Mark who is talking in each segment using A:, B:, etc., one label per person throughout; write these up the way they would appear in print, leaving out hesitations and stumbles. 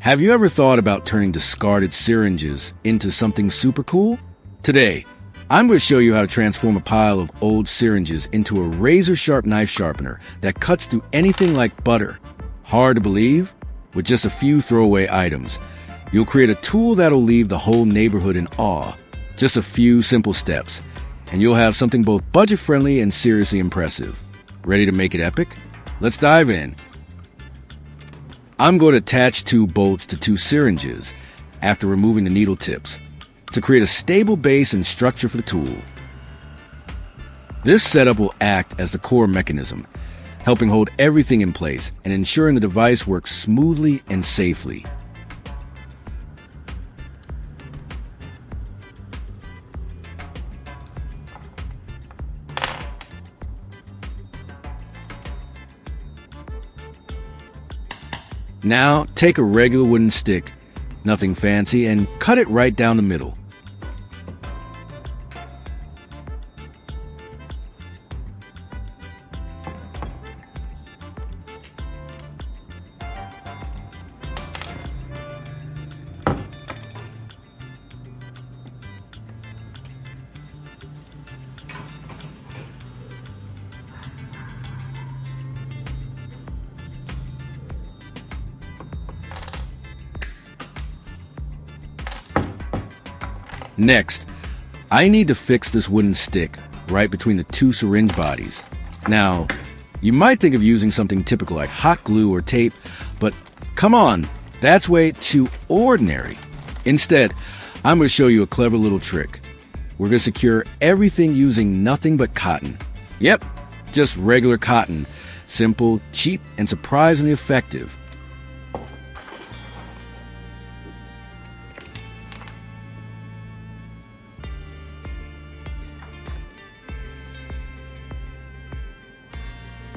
A: Have you ever thought about turning discarded syringes into something super cool? Today, I'm going to show you how to transform a pile of old syringes into a razor-sharp knife sharpener that cuts through anything like butter. Hard to believe? With just a few throwaway items, you'll create a tool that'll leave the whole neighborhood in awe. Just a few simple steps, and you'll have something both budget-friendly and seriously impressive. Ready to make it epic? Let's dive in. I'm going to attach 2 bolts to 2 syringes after removing the needle tips to create a stable base and structure for the tool. This setup will act as the core mechanism, helping hold everything in place and ensuring the device works smoothly and safely. Now, take a regular wooden stick, nothing fancy, and cut it right down the middle. Next, I need to fix this wooden stick right between the 2 syringe bodies. Now, you might think of using something typical like hot glue or tape, but come on, that's way too ordinary. Instead, I'm going to show you a clever little trick. We're going to secure everything using nothing but cotton. Yep, just regular cotton. Simple, cheap, and surprisingly effective.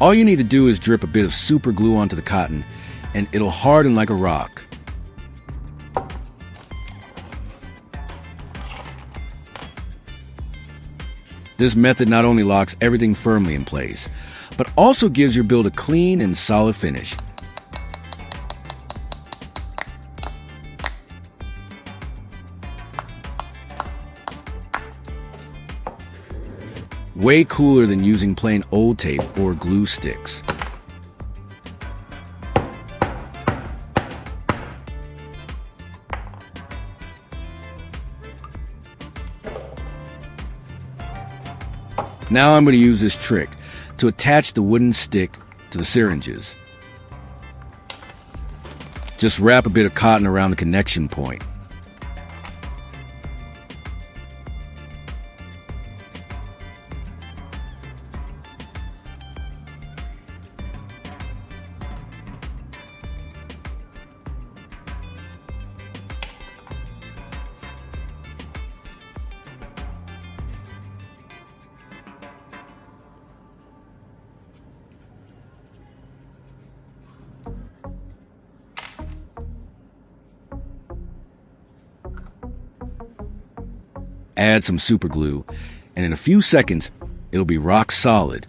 A: All you need to do is drip a bit of super glue onto the cotton, and it'll harden like a rock. This method not only locks everything firmly in place, but also gives your build a clean and solid finish. Way cooler than using plain old tape or glue sticks. Now I'm going to use this trick to attach the wooden stick to the syringes. Just wrap a bit of cotton around the connection point. Add some super glue, and in a few seconds, it'll be rock solid.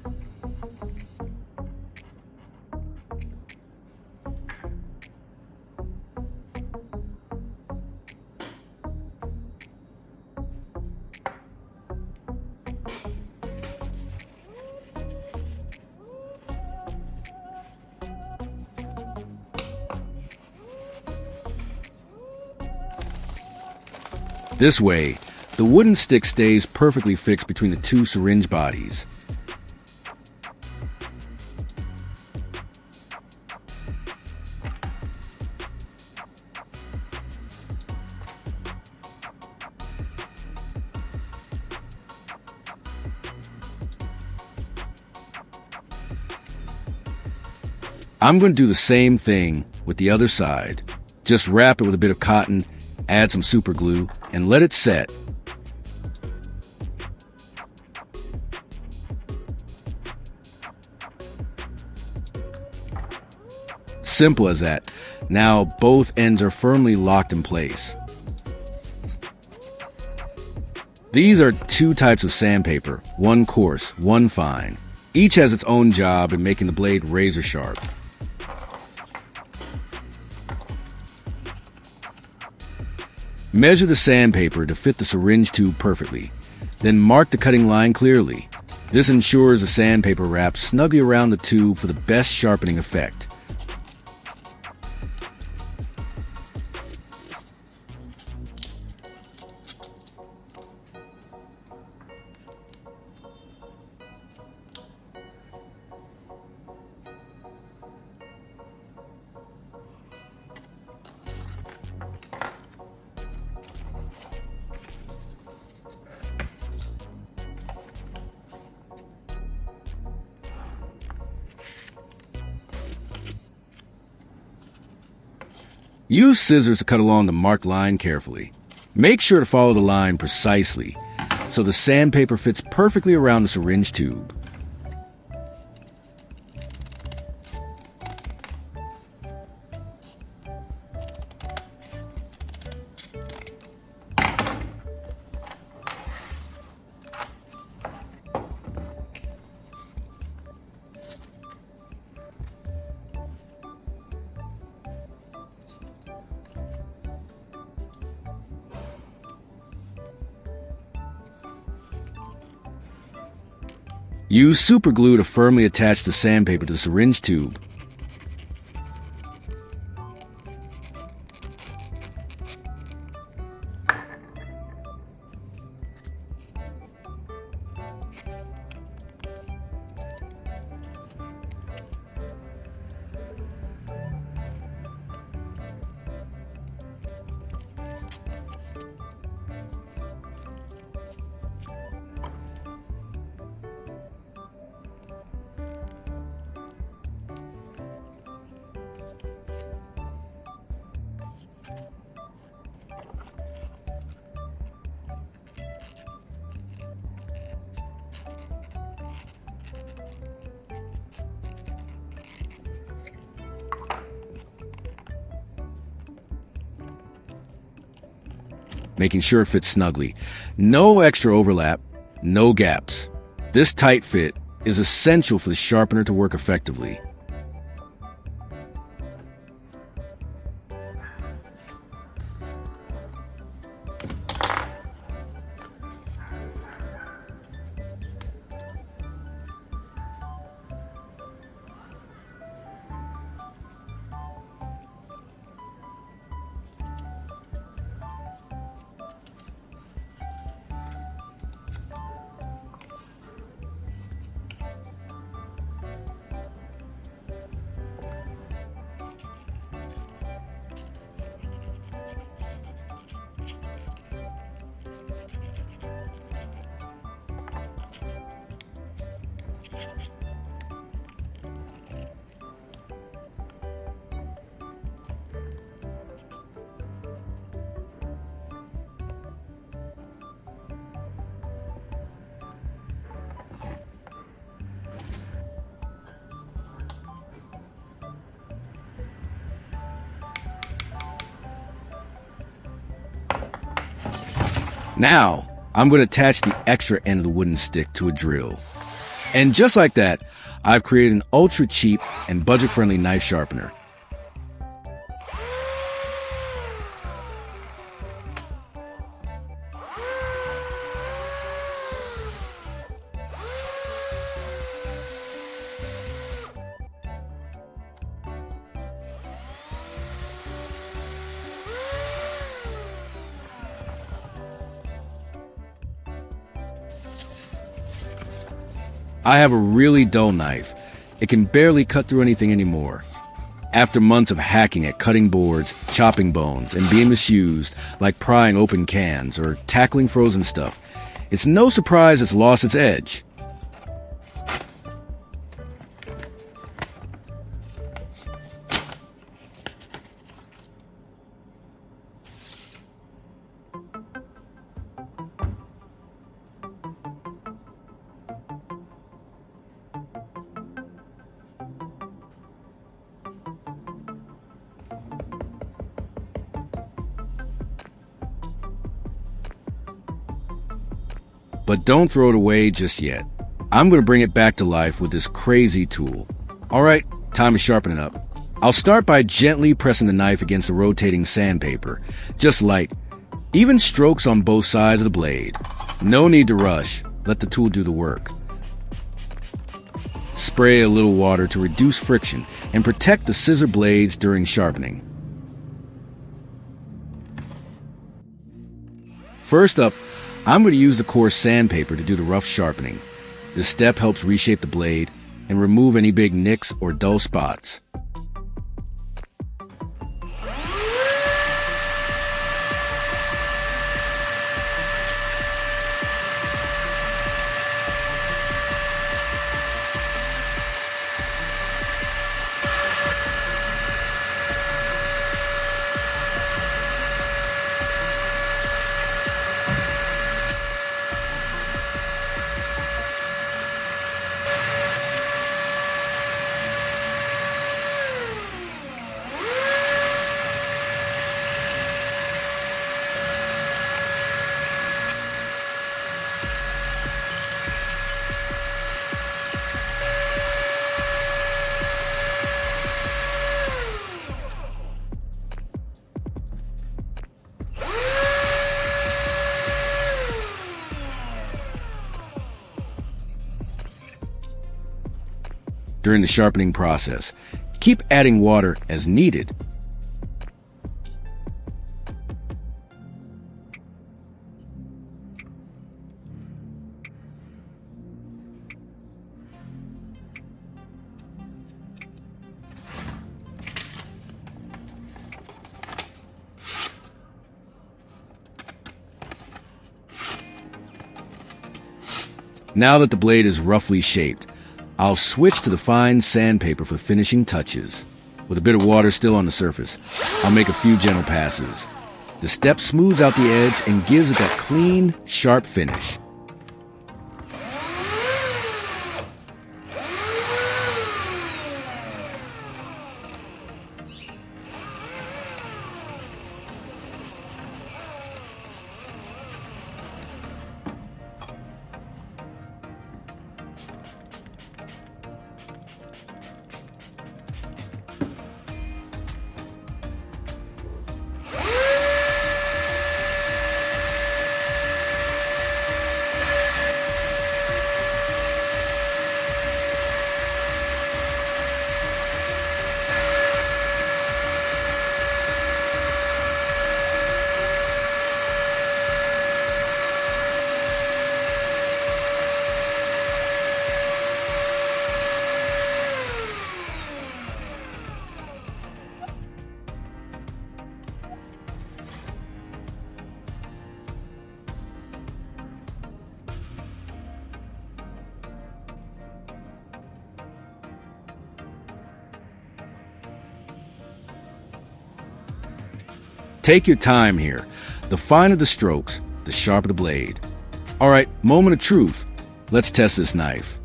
A: This way, the wooden stick stays perfectly fixed between the 2 syringe bodies. I'm going to do the same thing with the other side. Just wrap it with a bit of cotton, add some super glue, and let it set. Simple as that. Now both ends are firmly locked in place. These are 2 types of sandpaper, one coarse, one fine. Each has its own job in making the blade razor sharp. Measure the sandpaper to fit the syringe tube perfectly. Then mark the cutting line clearly. This ensures the sandpaper wraps snugly around the tube for the best sharpening effect. Use scissors to cut along the marked line carefully. Make sure to follow the line precisely so the sandpaper fits perfectly around the syringe tube. Use super glue to firmly attach the sandpaper to the syringe tube. Making sure it fits snugly. No extra overlap, no gaps. This tight fit is essential for the sharpener to work effectively. Now, I'm going to attach the extra end of the wooden stick to a drill. And just like that, I've created an ultra cheap and budget-friendly knife sharpener. I have a really dull knife. It can barely cut through anything anymore. After months of hacking at cutting boards, chopping bones, and being misused, like prying open cans or tackling frozen stuff, it's no surprise it's lost its edge. But don't throw it away just yet. I'm going to bring it back to life with this crazy tool. Alright, time to sharpen it up. I'll start by gently pressing the knife against the rotating sandpaper. Just light. Even strokes on both sides of the blade. No need to rush. Let the tool do the work. Spray a little water to reduce friction and protect the scissor blades during sharpening. First up, I'm going to use the coarse sandpaper to do the rough sharpening. This step helps reshape the blade and remove any big nicks or dull spots. During the sharpening process, keep adding water as needed. Now that the blade is roughly shaped, I'll switch to the fine sandpaper for finishing touches. With a bit of water still on the surface, I'll make a few gentle passes. The step smooths out the edge and gives it that clean, sharp finish. Take your time here. The finer the strokes, the sharper the blade. All right, moment of truth. Let's test this knife.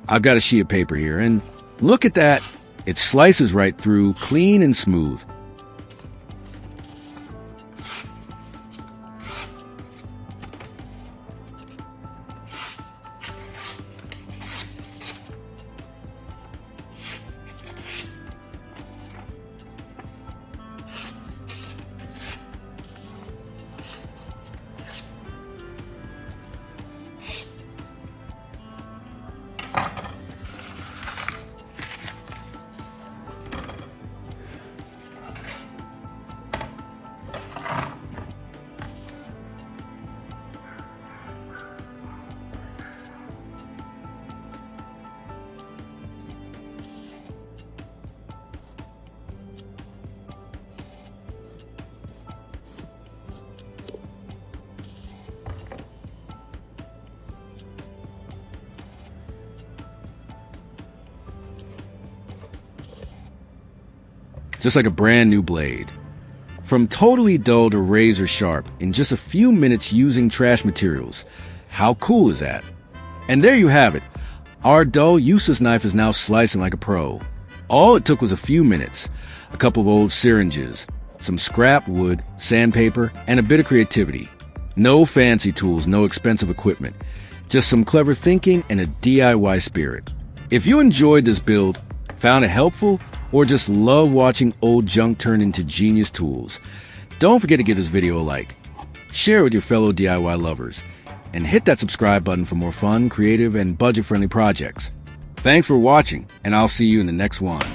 A: I've got a sheet of paper here, and look at that. It slices right through, clean and smooth. Just like a brand new blade. From totally dull to razor sharp in just a few minutes using trash materials. How cool is that? And there you have it. Our dull, useless knife is now slicing like a pro. All it took was a few minutes, a couple of old syringes, some scrap wood, sandpaper, and a bit of creativity. No fancy tools, no expensive equipment. Just some clever thinking and a DIY spirit. If you enjoyed this build, found it helpful, or just love watching old junk turn into genius tools, don't forget to give this video a like, share it with your fellow DIY lovers, and hit that subscribe button for more fun, creative, and budget-friendly projects. Thanks for watching, and I'll see you in the next one.